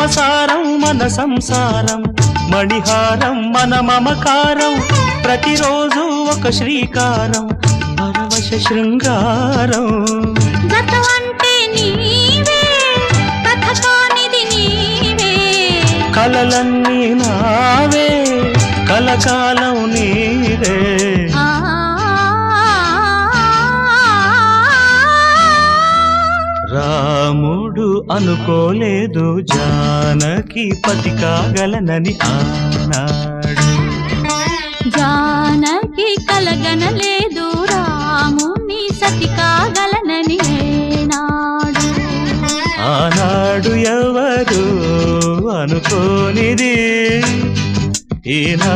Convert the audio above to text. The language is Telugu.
మమసారం మన సంసారం, మణిహారం మన మమకారం, ప్రతిరోజు ఒక శ్రీకారం, పరవశ శృంగారం. గతమంటే నీవే, కథ కానిది నీవే, కలలన్నీ నావే, కలకాలం నీవే. రాముడు అనుకోలేదు జానకి పతి కాగలనని ఆనాడు, జానకి కలగనలేదు రాముని సతి కాగలనని ఏనాడు. ఆనాడు ఎవరు అనుకోనిది ఈనా